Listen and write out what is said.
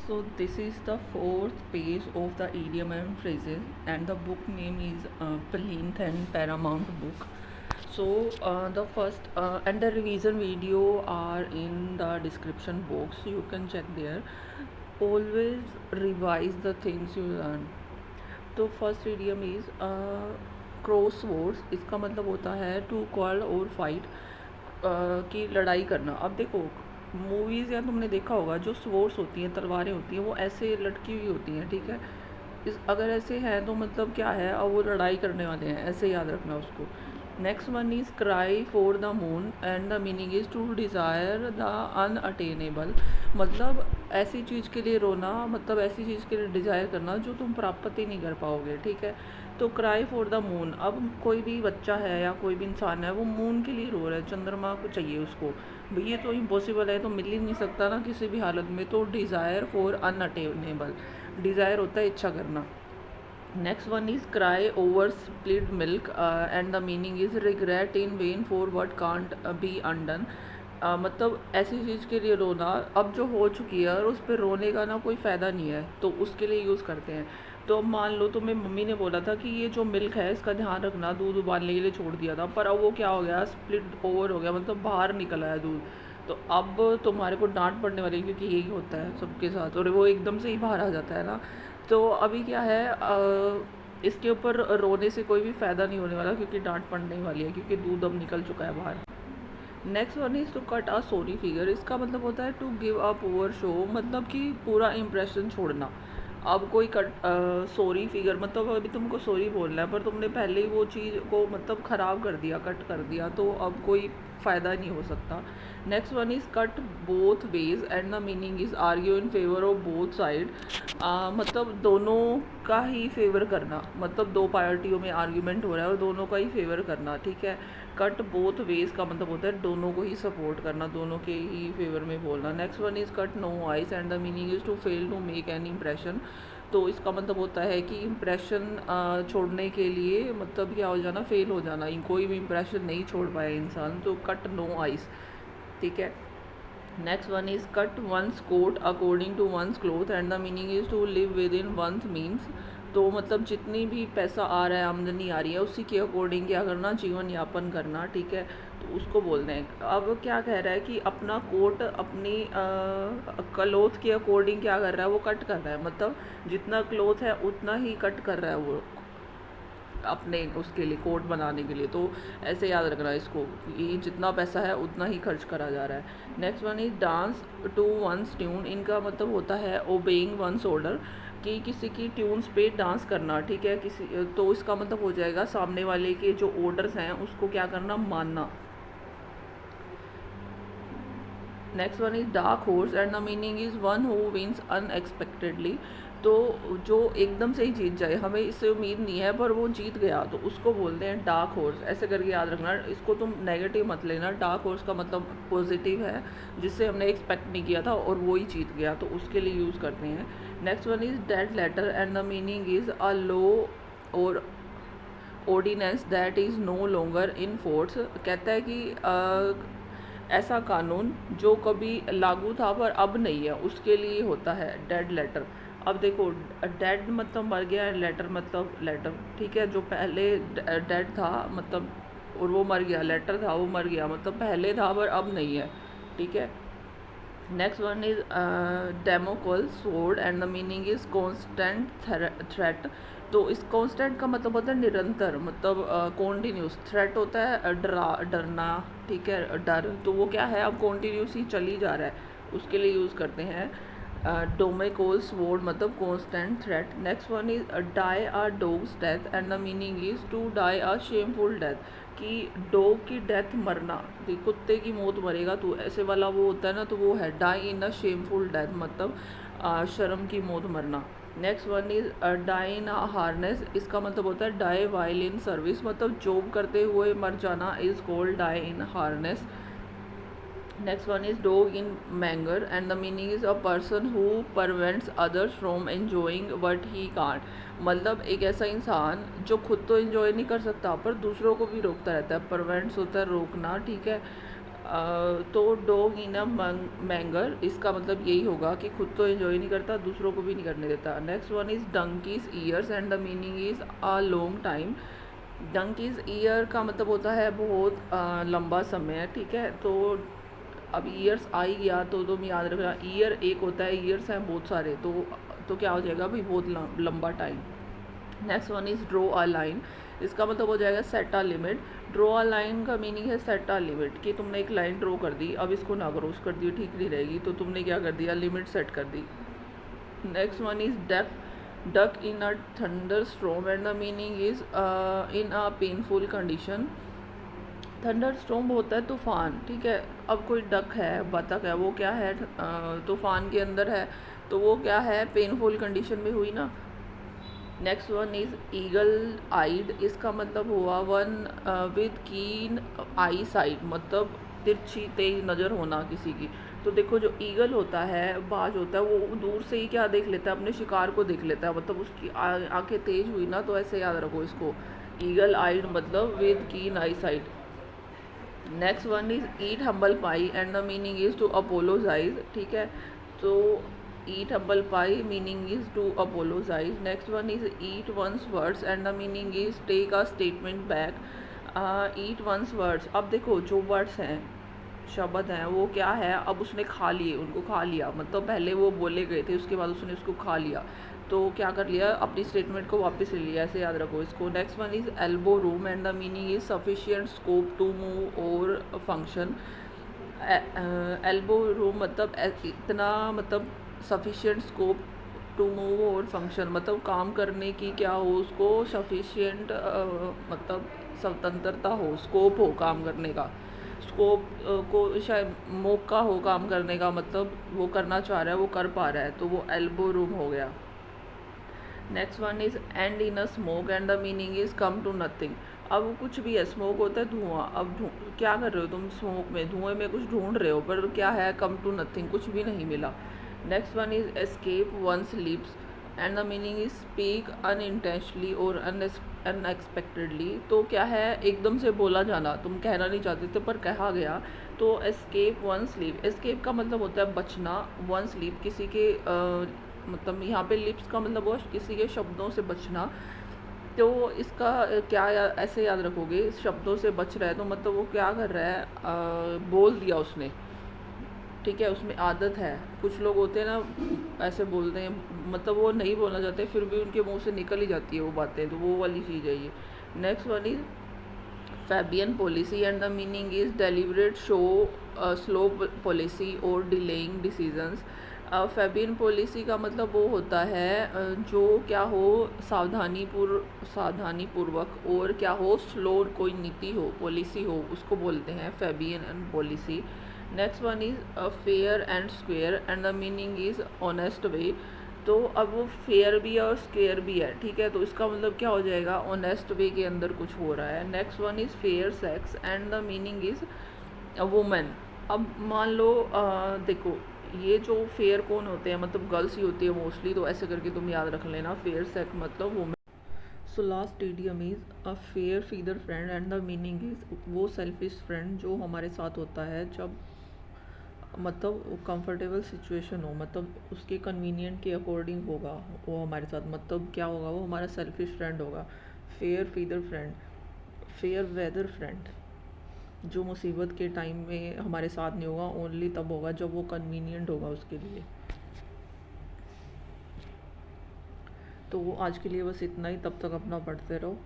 So this is the fourth page of the idiom and phrases, and the book name is Plinth and Paramount book. So the first and the revision video are in the description box. You can check there. Always revise the things you learn. तो first idiom is cross words. इसका मतलब होता है to क्वाल और fight, की लड़ाई करना. अब देखो मूवीज़ या तुमने देखा होगा जो स्वर्ड्स होती हैं, तलवारें होती हैं, वो ऐसे लटकी हुई होती हैं. ठीक है, इस अगर ऐसे हैं तो मतलब क्या है, अब वो लड़ाई करने वाले हैं, ऐसे याद रखना उसको. Next one is cry for the moon and the meaning is to desire the unattainable. मतलब ऐसी चीज़ के लिए रोना, मतलब ऐसी चीज़ के लिए डिज़ायर करना जो तुम प्राप्त ही नहीं कर पाओगे. ठीक है, तो क्राई फॉर द मून. अब कोई भी बच्चा है या कोई भी इंसान है, वो मून के लिए रो रहा है, चंद्रमा को चाहिए उसको. भाई ये तो इम्पॉसिबल है, तो मिल ही नहीं सकता ना किसी भी हालत में. तो डिज़ायर फॉर अनअटेनेबल, डिज़ायर होता है इच्छा करना. Next one is cry over split milk and the meaning is regret in when for what can't be undone. मतलब ऐसी चीज़ के लिए रोना, अब जो हो चुकी है और उस पर रोने का ना कोई फ़ायदा नहीं है, तो उसके लिए यूज़ करते हैं. तो मान लो तुम्हें मम्मी ने बोला था कि ये जो मिल्क है इसका ध्यान रखना, दूध उबालने के लिए छोड़ दिया था, पर अब वो क्या हो गया, स्प्लिट ओवर हो गया, मतलब बाहर निकल आया दूध. तो अब तुम्हारे को डांट पड़ने वाली है, क्योंकि यही होता है सबके साथ, और वो एकदम से ही बाहर आ जाता है ना. तो अभी क्या है, इसके ऊपर रोने से कोई भी फ़ायदा नहीं होने वाला, क्योंकि डांट पड़ने वाली है, क्योंकि दूध अब निकल चुका है बाहर. Next one is to cut a sorry figure. इसका मतलब होता है to give a poor show, मतलब कि पूरा इम्प्रेशन छोड़ना. अब कोई कट सॉरी फिगर, मतलब अभी तुमको सॉरी बोलना है, पर तुमने पहले ही वो चीज़ को मतलब ख़राब कर दिया, कट कर दिया, तो अब कोई फ़ायदा नहीं हो सकता. Next one is cut both ways and the meaning is argue in favour of both side. मतलब दोनों का ही फेवर करना, मतलब दो पार्टियों में आर्ग्यूमेंट हो रहा है और दोनों का ही फेवर करना. ठीक है, कट बोथ वेज का मतलब होता है दोनों को ही सपोर्ट करना, दोनों के ही फेवर में बोलना. Next one is cut no ice and the meaning is to fail to make an impression. तो इसका मतलब होता है कि इम्प्रेशन छोड़ने के लिए मतलब क्या हो जाना, फेल हो जाना, कोई भी इम्प्रेशन नहीं छोड़ पाया इंसान, तो कट नो आइस. ठीक है. Next one is cut one's coat according to one's cloth and the meaning is to live within one's means. तो मतलब जितनी भी पैसा आ रहा है, आमदनी आ रही है, उसी के अकॉर्डिंग क्या करना, जीवन यापन करना. ठीक है, तो उसको बोलते हैं. अब क्या कह रहा है कि अपना कोट अपनी क्लोथ के अकॉर्डिंग क्या कर रहा है, वो कट कर रहा है, मतलब जितना क्लोथ है उतना ही कट कर रहा है वो अपने उसके लिए, कोट बनाने के लिए. तो ऐसे याद रखना इसको कि जितना पैसा है उतना ही खर्च करा जा रहा है. Next one is dance to one's tune. इनका मतलब होता है ओबेइंग वंस ऑर्डर, कि किसी की ट्यून्स पे डांस करना. ठीक है, किसी, तो इसका मतलब हो जाएगा सामने वाले के जो ऑर्डर्स हैं उसको क्या करना, मानना. Next one is dark horse and the meaning is one who wins unexpectedly. तो जो एकदम से ही जीत जाए, हमें इससे उम्मीद नहीं है पर वो जीत गया, तो उसको बोलते हैं डार्क हॉर्स. ऐसे करके याद रखना, इसको तुम नेगेटिव मत लेना. डार्क हॉर्स का मतलब पॉजिटिव है, जिससे हमने एक्सपेक्ट नहीं किया था और वो ही जीत गया, तो उसके लिए यूज़ करते हैं. Next one is dead letter and the meaning is a law और ordinance that is no longer in force. कहता है कि ऐसा कानून जो कभी लागू था पर अब नहीं है, उसके लिए होता है डेड लेटर. अब देखो, डेड मतलब मर गया, लेटर मतलब लेटर. ठीक है, जो पहले डेड था मतलब, और वो मर गया, लेटर था वो मर गया, मतलब पहले था पर अब नहीं है. ठीक है. Next one is Damocles sword and the meaning is constant threat. तो इस कॉन्स्टेंट का मतलब होता है निरंतर, मतलब कॉन्टीन्यूस. थ्रेट होता है डरना. ठीक है, डर, तो वो क्या है, अब कॉन्टीन्यूस ही चली जा रहा है, उसके लिए यूज़ करते हैं डोमेकोल स्वॉर्ड, मतलब constant threat. Next one is die a dog's death and the meaning is to die a shameful death. कि डॉग की डेथ मरना, कि कुत्ते की मौत मरेगा, तो ऐसे वाला वो होता है ना, तो वो है die in a shameful death, मतलब शर्म की मौत मरना. Next one is die in harness. इसका मतलब होता है डाई वाइल इन सर्विस, मतलब जॉब करते हुए मर जाना is called die in harness. Next one is dog in manger and the meaning is a person who prevents others from enjoying what he can't. मतलब एक ऐसा इंसान जो खुद तो एंजॉय नहीं कर सकता पर दूसरों को भी रोकता रहता है. परवेंट्स होता है रोकना. ठीक है, तो डॉग इन अ मैंगर, इसका मतलब यही होगा कि खुद तो एंजॉय नहीं करता, दूसरों को भी नहीं करने देता। Next one is donkeys years and the meaning is a long time. Donkeys year का मतलब होता है बहुत लंबा समय, ठीक है। तो अब ईयर्स आ ही गया तो तुम याद रखना, ईयर एक होता है, ईयर्स हैं बहुत सारे, तो क्या हो जाएगा भाई, बहुत लंबा time. Next one is draw a line, इसका मतलब हो जाएगा set a limit. Draw a line का मीनिंग है सेट अ लिमिट, कि तुमने एक लाइन ड्रॉ कर दी, अब इसको ना क्रॉस कर दी, ठीक नहीं रहेगी, तो तुमने क्या कर दिया, लिमिट सेट कर दी। Next one is duck in a thunder storm and the meaning is in a painful condition. Thunder storm होता है तूफ़ान, ठीक है। अब कोई डक है, बतख है, वो क्या है, तूफ़ान के अंदर है, तो वो क्या है, पेनफुल कंडीशन में हुई ना। नेक्स्ट वन इज़ ईगल आइड, इसका मतलब हुआ one with keen eye site, मतलब तिरछी तेज नज़र होना किसी की। तो देखो जो ईगल होता है, बाज होता है, वो दूर से ही क्या देख लेता है, अपने शिकार को देख लेता है, मतलब उसकी आंखें तेज हुई ना, तो ऐसे याद रखो इसको, ईगल आइड मतलब with keen eye sight. Next one is eat humble pie and the meaning is to apologise, ठीक है। तो eat humble pie meaning is to apologise. Next one is eat one's words and the meaning is take a statement back. Eat one's words, अब देखो जो words हैं, शब्द हैं, वो क्या है, अब उसने खा लिए, उनको खा लिया, मतलब पहले वो बोले गए थे, उसके बाद उसने उसको खा लिया, तो क्या कर लिया, अपनी स्टेटमेंट को वापस ले लिया, ऐसे याद रखो इसको। Next one is elbow room and the meaning is sufficient scope to move और फंक्शन। एल्बो रूम मतलब इतना, मतलब सफिशिएंट स्कोप टू मूव और फंक्शन, मतलब काम करने की क्या हो उसको, सफिशिएंट मतलब स्वतंत्रता हो, स्कोप हो काम करने का, स्कोप को शायद मौका हो काम करने का, मतलब वो करना चाह रहा है, वो कर पा रहा है, तो वो एल्बो रूम हो गया। Next one is end in a smoke and the meaning is come to nothing. अब कुछ भी है, स्मोक होता है धुआं, अब क्या कर रहे हो तुम, स्मोक में, धुएं में कुछ ढूंढ रहे हो, पर क्या है, कम टू नथिंग, कुछ भी नहीं मिला। Next one is escape one's lips and the meaning is speak unintentionally और अनएक्सपेक्टेडली। तो क्या है, एकदम से बोला जाना, तुम कहना नहीं चाहते थे पर कहा गया, तो एस्केप वन स्लीप। एस्केप का मतलब होता है बचना, वन स्लीप किसी के मतलब यहाँ पे लिप्स का मतलब वो किसी के शब्दों से बचना। तो इसका ऐसे याद रखोगे, शब्दों से बच रहा है, तो मतलब वो क्या कर रहा है, बोल दिया उसने, ठीक है, उसमें आदत है। कुछ लोग होते हैं ना, ऐसे बोलते हैं, मतलब वो नहीं बोलना चाहते, फिर भी उनके मुंह से निकल ही जाती है वो बातें, तो वो वाली चीज़ है ये। Next one is Fabian policy and the meaning is deliberate show slow policy और डिलेइंग डिसीजंस। फैबियन पॉलिसी का मतलब वो होता है जो क्या हो, सावधानीपूर्वक, और क्या हो, स्लो, कोई नीति हो, पॉलिसी हो, उसको बोलते हैं Fabian policy. Next one is fair and square and the meaning is honest way. तो अब वो फेयर भी है और स्क्वेयर भी है, ठीक है, तो इसका मतलब क्या हो जाएगा, ऑनेस्ट वे के अंदर कुछ हो रहा है। Next one is fair sex and the meaning is women. अब मान लो देखो, ये जो फेयर कौन होते हैं, मतलब गर्ल्स ही होती है मोस्टली, तो ऐसे करके तुम याद रख लेना, फेयर सेक्स मतलब women. So last idiom is a fair feather friend and the meaning is वो सेल्फिश फ्रेंड जो हमारे साथ होता है जब मतलब कंफर्टेबल सिचुएशन हो, मतलब उसके कन्वीनियंट के अकॉर्डिंग होगा वो हमारे साथ, मतलब क्या होगा, वो हमारा सेल्फिश फ्रेंड होगा। Fair feather friend, fair weather friend, जो मुसीबत के टाइम में हमारे साथ नहीं होगा, ओनली तब होगा जब वो कन्वीनियंट होगा उसके लिए। तो वो आज के लिए बस इतना ही, तब तक अपना पढ़ते रहो।